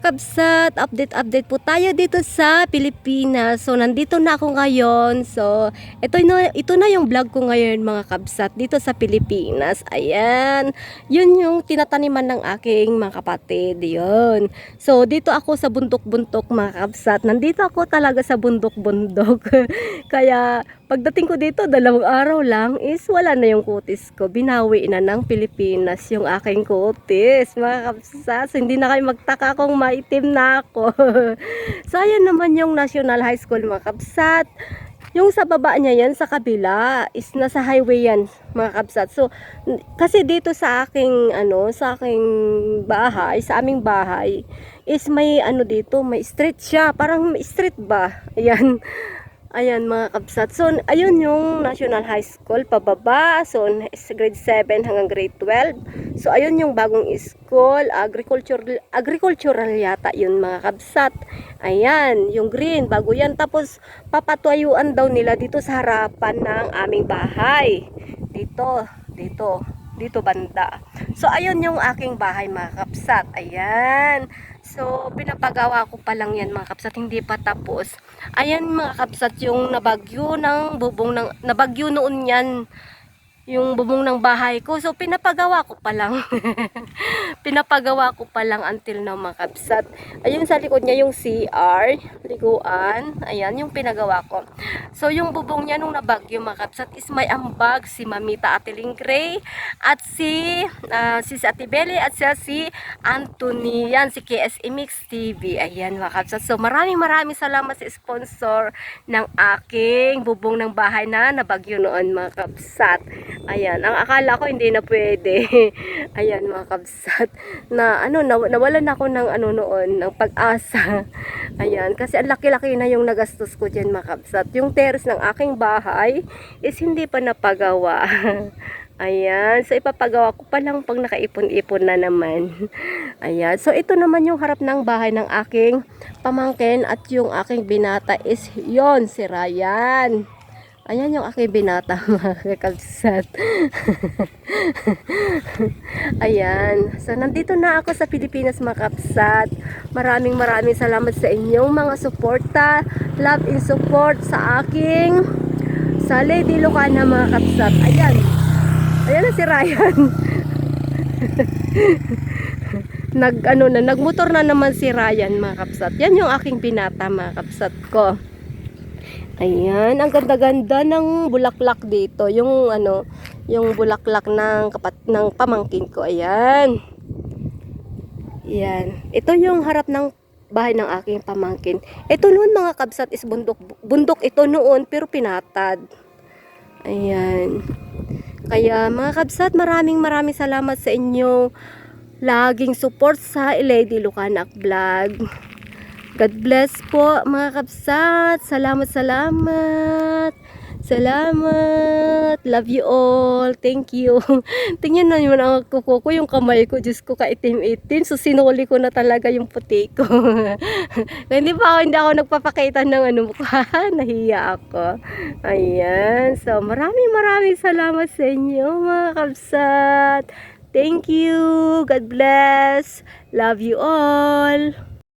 kabsat, update po tayo dito sa Pilipinas. So, nandito na ako ngayon. So, ito na yung vlog ko ngayon mga kabsat dito sa Pilipinas. Ayan, yun yung tinataniman ng aking mga kapatid. Yun. So, dito ako sa bundok-bundok mga kabsat. Nandito ako talaga sa bundok-bundok. Kaya, pagdating ko dito, 2 araw lang is wala na yung kutis ko. Binawi na ng Pilipinas yung aking kutis mga kabsat. So, hindi na kayo magtaka kung maitim na ako. So, ayan naman yung National High School mga kabsat. Yung sa baba niya yan, sa kabila, is nasa highway yan mga kabsat. So, kasi dito sa aking, sa aking bahay, sa aming bahay, is may dito, may street siya. Parang street ba? Ayan. Ayan mga kabsat. So, ayun yung National High School, pababa. So, grade 7 hanggang grade 12. So, ayun yung bagong school, agricultural yata yun mga kabsat. Ayan, yung green, bago yan. Tapos, papatuyuan daw nila dito sa harapan ng aming bahay. Dito banda. So, ayun yung aking bahay mga kabsat. Ayan. So, pinapagawa ko pa lang yan mga kabsat, hindi pa tapos. Ayan mga kabsat, yung nabagyo ng bubong ng nabagyo noon yan. Yung bubong ng bahay ko. So, pinapagawa ko pa lang. Pinapagawa ko pa lang until now mga kabsat. Ayun sa likod niya yung CR, liguan. Ayan yung pinagawa ko. So, yung bubong niya nung nabagyo mga kabsat is may ambag si Mamita Ateling Gray at si Ate Beli at si Anthony. Yan, si KSE Mix TV. Ayan mga kabsat. So, maraming salamat sa sponsor ng aking bubong ng bahay na nabagyo noon mga kabsat. Ayan, ang akala ko hindi na pwede. Ayan mga kabsat, na nawalan ako ng noon, ng pag-asa. Ayan, kasi ang laki-laki na yung nagastos ko diyan mga kabsat. Yung terrace ng aking bahay is hindi pa napagawa. Ayan, so ipapagawa ko pa lang pag nakaipon-ipon na naman. Ayan, so ito naman yung harap ng bahay ng aking pamangkin at yung aking binata is yon si Ryan. Ayan yung aking binata mga kabsat. Ayan. So, nandito na ako sa Pilipinas mga kabsat. Maraming salamat sa inyong mga suporta, love and support sa aking sa Lady Lucana mga kabsat. Ayan. Ayan na si Ryan. Nagmotor na naman si Ryan mga kabsat. Yan yung aking binata mga kabsat ko. Ayan, ang ganda-ganda ng bulaklak dito. Yung yung bulaklak ng pamangkin ko. Ayan. Ayan. Ito yung harap ng bahay ng aking pamangkin. Ito noon mga kabsat is bundok. Bundok ito noon pero pinatad. Ayan. Kaya mga kabsat, maraming salamat sa inyo. Laging support sa Lady Lucana Vlog. God bless po mga kabsat. Salamat. Love you all. Thank you. Tingnan na naman ang kuko ko, yung kamay ko. Diyos ko, kaitim-itim. So, sinuli ko na talaga yung puti ko. hindi ako nagpapakita ng mukha. Nahiya ako. Ayan. So, maraming salamat sa inyo mga kabsat. Thank you. God bless. Love you all.